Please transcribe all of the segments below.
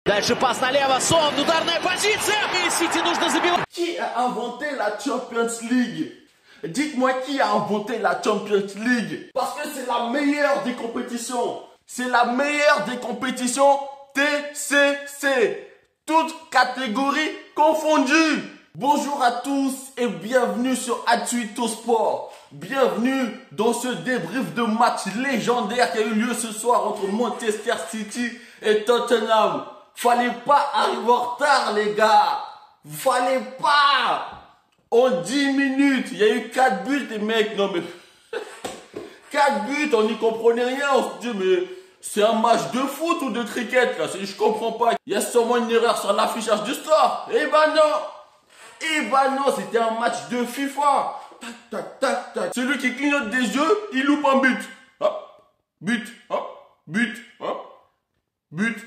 Дальше пас налево, Сон, ударная позиция, и Сити нужно забивать. Qui a inventé la Champions League? Dites-moi qui a inventé la Champions League? Parce que c'est la meilleure des compétitions. C'est la meilleure des compétitions TCC. Toutes catégories confondues. Bonjour à tous et bienvenue sur Atuito Sport. Bienvenue dans ce débrief de match légendaire qui a eu lieu ce soir entre Manchester City et Tottenham. Fallait pas arriver en retard les gars. Fallait pas. En 10 minutes, il y a eu 4 buts les mecs. Non mais 4 buts, on n'y comprenait rien. On se dit mais c'est un match de foot ou de cricket là? Je comprends pas. Il y a sûrement une erreur sur l'affichage du score. Eh ben non, c'était un match de FIFA. Tac, tac, tac, tac. Celui qui clignote des yeux, il loupe un but. Hop, but, hop, but, hop, but.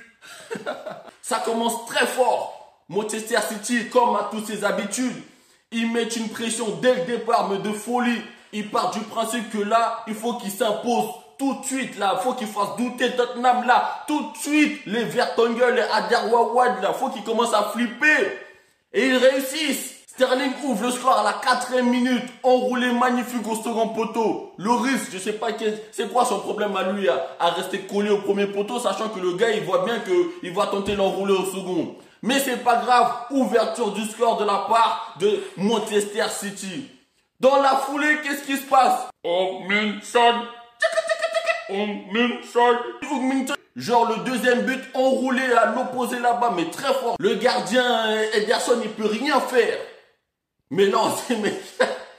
Ça commence très fort. Manchester City, comme à toutes ses habitudes, ils mettent une pression dès le départ, mais de folie. Ils partent du principe que là, il faut qu'ils s'imposent tout de suite. Là, il faut qu'ils fassent douter Tottenham là. Tout de suite, les Vertonghen, les Aderwawad là, il faut qu'ils commencent à flipper. Et ils réussissent. Sterling ouvre le score à la 4e minute. Enroulé magnifique au second poteau. Loris, je sais pas c'est quoi son problème à lui à rester collé au premier poteau, sachant que le gars il voit bien qu'il va tenter l'enrouler au second. Mais c'est pas grave. Ouverture du score de la part de Manchester City. Dans la foulée, qu'est-ce qui se passe? Genre le deuxième but enroulé à l'opposé là-bas, mais très fort. Le gardien Ederson, il peut rien faire. Mais non, mais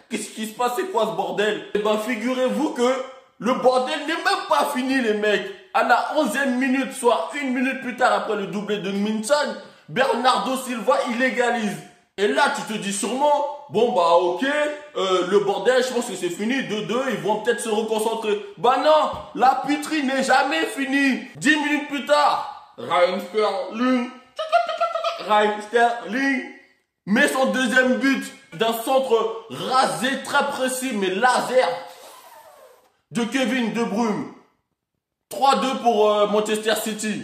qu'est-ce qui se passe? C'est quoi ce bordel? Eh ben figurez-vous que le bordel n'est même pas fini les mecs. À la 11e minute, soit 1 minute plus tard après le doublé de Minson, Bernardo Silva il égalise. Et là tu te dis sûrement, bon bah ok, le bordel je pense que c'est fini, 2-2, ils vont peut-être se reconcentrer. Bah non, la puterie n'est jamais finie. 10 minutes plus tard, Raheem Sterling met son deuxième but d'un centre rasé très précis mais laser de Kevin De Bruyne. 3-2 pour Manchester City.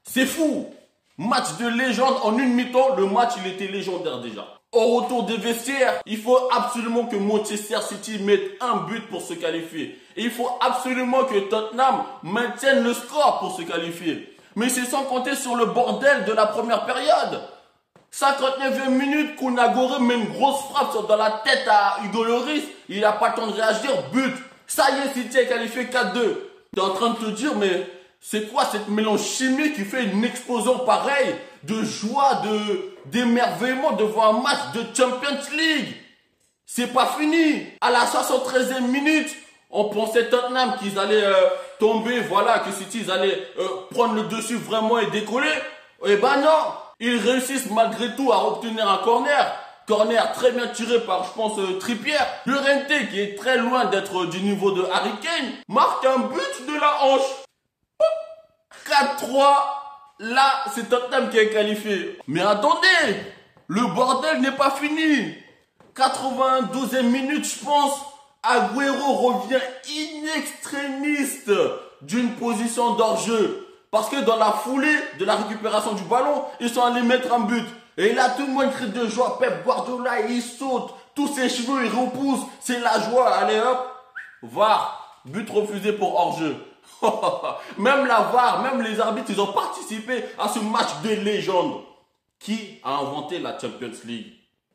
C'est fou. Match de légende en une mi-temps, le match il était légendaire déjà. Au retour des vestiaires, il faut absolument que Manchester City mette un but pour se qualifier. Et il faut absolument que Tottenham maintienne le score pour se qualifier. Mais c'est sans compter sur le bordel de la première période. 59e minute, Kunagore met une grosse frappe dans la tête à Hugo Lloris. Il n'a pas le temps de réagir, but. Ça y est, City est qualifié 4-2. Tu es en train de te dire, mais c'est quoi cette mélange chimique qui fait une explosion pareille de joie, d'émerveillement devant un match de Champions League? C'est pas fini. À la 73e minute, on pensait Tottenham qu'ils allaient tomber, voilà, que City ils allaient prendre le dessus vraiment et décoller. Eh ben non, ils réussissent malgré tout à obtenir un corner. Corner très bien tiré par, je pense, Trippier. Llorente, qui est très loin d'être du niveau de Harry Kane, marque un but de la hanche. 4-3, là, c'est Tottenham qui est qualifié. Mais attendez, le bordel n'est pas fini. 92e minute, je pense, Agüero revient in extremis d'une position d'hors-jeu. Parce que dans la foulée de la récupération du ballon, ils sont allés mettre un but. Et là, tout le monde crie de joie. Pep Guardiola, il saute. Tous ses cheveux, il repousse. C'est la joie. Allez hop, VAR. But refusé pour hors-jeu. Même la VAR, même les arbitres, ils ont participé à ce match de légende. Qui a inventé la Champions League?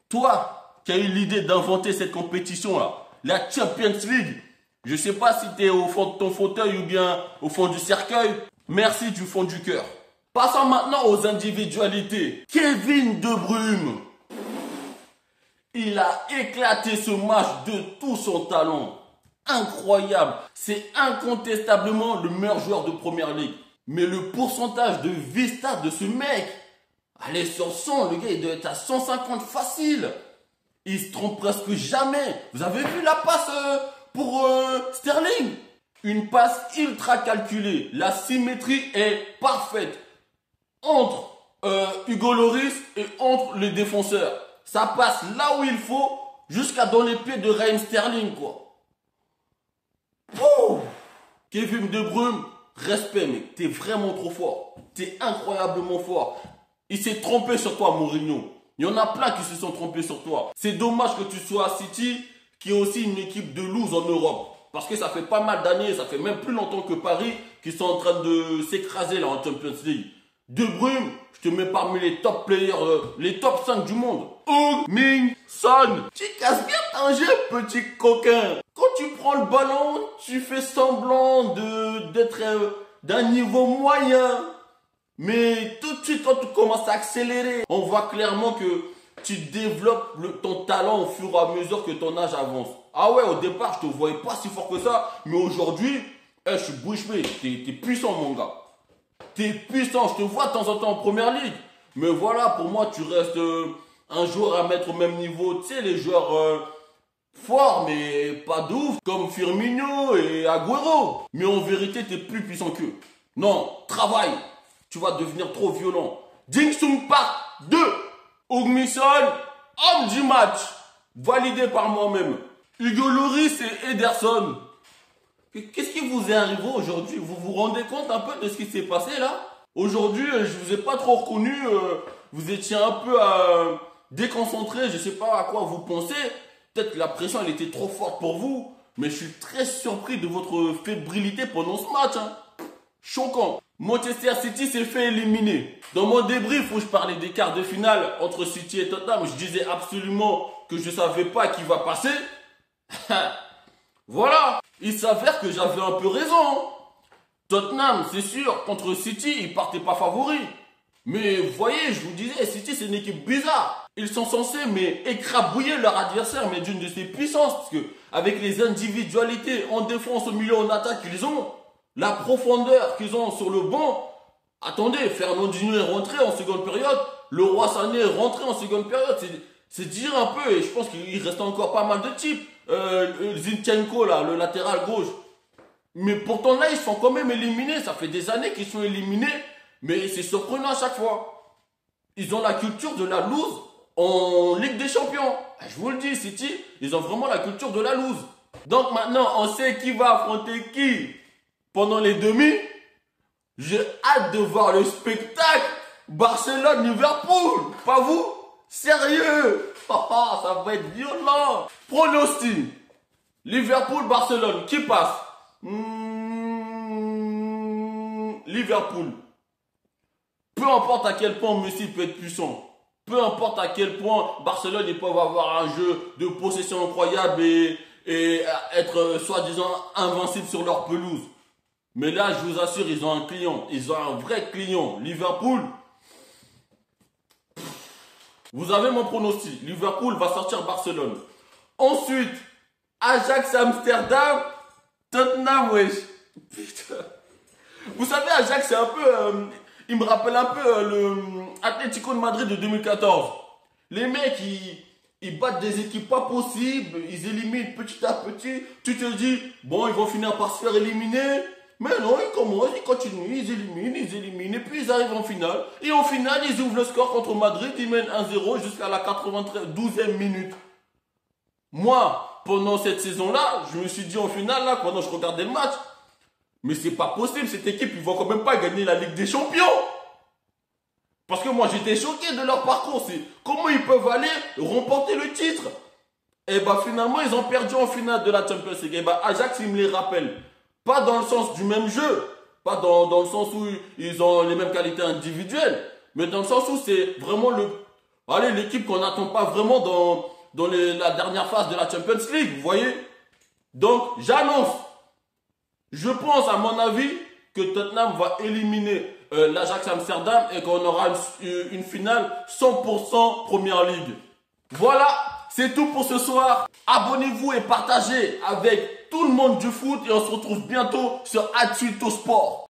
Toi, qui as eu l'idée d'inventer cette compétition-là, la Champions League. Je sais pas si tu es au fond de ton fauteuil ou bien au fond du cercueil. Merci du fond du cœur. Passons maintenant aux individualités. Kevin De Bruyne. Il a éclaté ce match de tout son talent. Incroyable. C'est incontestablement le meilleur joueur de Première Ligue. Mais le pourcentage de vista de ce mec, allez sur 100, le gars il doit être à 150 facile. Il se trompe presque jamais. Vous avez vu la passe pour Sterling? Une passe ultra calculée. La symétrie est parfaite entre Hugo Lloris et entre les défenseurs. Ça passe là où il faut jusqu'à dans les pieds de Raheem Sterling quoi. Pouh! Kevin De Bruyne Respect, mec. T'es vraiment trop fort. T'es incroyablement fort. Il s'est trompé sur toi, Mourinho. Il y en a plein qui se sont trompés sur toi. C'est dommage que tu sois à City, qui est aussi une équipe de loose en Europe. Parce que ça fait pas mal d'années, ça fait même plus longtemps que Paris, qui sont en train de s'écraser là en Champions League. De Bruyne, je te mets parmi les top players, les top 5 du monde. Min Son, tu casses bien ton jeu, petit coquin. Quand tu prends le ballon, tu fais semblant d'être d'un niveau moyen. Mais tout de suite, quand tu commences à accélérer, on voit clairement que tu développes ton talent au fur et à mesure que ton âge avance. Ah ouais, au départ, je te voyais pas si fort que ça. Mais aujourd'hui, je suis bouche bée. T'es puissant, mon gars. T'es puissant. Je te vois de temps en temps en première ligue. Mais voilà, pour moi, tu restes un joueur à mettre au même niveau. Tu sais, les joueurs forts, mais pas de ouf. Comme Firmino et Agüero. Mais en vérité, t'es plus puissant qu'eux. Non, travaille. Tu vas devenir trop violent. Jin-Sung Park 2. Heung-min Son, homme du match. Validé par moi-même. Hugo Lloris et Ederson. Qu'est-ce qui vous est arrivé aujourd'hui? Vous vous rendez compte un peu de ce qui s'est passé là? Aujourd'hui, je vous ai pas trop reconnu. Vous étiez un peu déconcentré. Je sais pas à quoi vous pensez. Peut-être que la pression elle était trop forte pour vous. Mais je suis très surpris de votre fébrilité pendant ce match. Hein. Choquant. Manchester City s'est fait éliminer. Dans mon débrief où je parlais des quarts de finale entre City et Tottenham, je disais absolument que je savais pas qui va passer. Voilà. Il s'avère que j'avais un peu raison. Tottenham, c'est sûr, contre City, ils partaient pas favoris. Mais vous voyez, je vous disais, City c'est une équipe bizarre. Ils sont censés écrabouiller leur adversaire, mais d'une de ses puissances. Parce que avec les individualités en défense, au milieu, en attaque qu'ils ont, la profondeur qu'ils ont sur le banc. Attendez, Fernandinho est rentré en seconde période. Leroy Sané est rentré en seconde période. C'est dire un peu. Et je pense qu'il reste encore pas mal de types. Zinchenko, là, le latéral gauche. Mais pourtant là, ils sont quand même éliminés. Ça fait des années qu'ils sont éliminés. Mais c'est surprenant à chaque fois. Ils ont la culture de la loose en Ligue des Champions. Je vous le dis, City, ils ont vraiment la culture de la loose. Donc maintenant, on sait qui va affronter qui pendant les demi. J'ai hâte de voir le spectacle Barcelone-Liverpool. Pas vous? Sérieux? Ça va être violent. Pronostic. Liverpool-Barcelone. Qui passe? Liverpool. Peu importe à quel point Messi peut être puissant. Peu importe à quel point Barcelone ils peuvent avoir un jeu de possession incroyable et être soi-disant invincible sur leur pelouse. Mais là, je vous assure, ils ont un client. Ils ont un vrai client. Liverpool. Vous avez mon pronostic. Liverpool va sortir Barcelone. Ensuite, Ajax Amsterdam. Tottenham, wesh. Putain. Vous savez, Ajax, c'est un peu... il me rappelle un peu le Atlético de Madrid de 2014. Les mecs, ils battent des équipes pas possibles. Ils éliminent petit à petit. Tu te dis, bon, ils vont finir par se faire éliminer. Mais non, ils commencent, ils continuent, ils éliminent, et puis ils arrivent en finale. Et en finale, ils ouvrent le score contre Madrid, ils mènent 1-0 jusqu'à la 92e minute. Moi, pendant cette saison-là, je me suis dit en finale, là, pendant que je regardais le match, mais c'est pas possible, cette équipe, ils vont quand même pas gagner la Ligue des Champions. Parce que moi, j'étais choqué de leur parcours. C'est comment ils peuvent aller remporter le titre. Et bah finalement, ils ont perdu en finale de la Champions League. Et bah Ajax, il me les rappelle. Pas dans le sens du même jeu, pas dans le sens où ils ont les mêmes qualités individuelles, mais dans le sens où c'est vraiment l'équipe qu'on n'attend pas vraiment dans la dernière phase de la Champions League, vous voyez. Donc, j'annonce, je pense à mon avis que Tottenham va éliminer l'Ajax Amsterdam et qu'on aura une finale 100% Première Ligue. Voilà, c'est tout pour ce soir. Abonnez-vous et partagez avec tout le monde du foot et on se retrouve bientôt sur Atsuito Sport.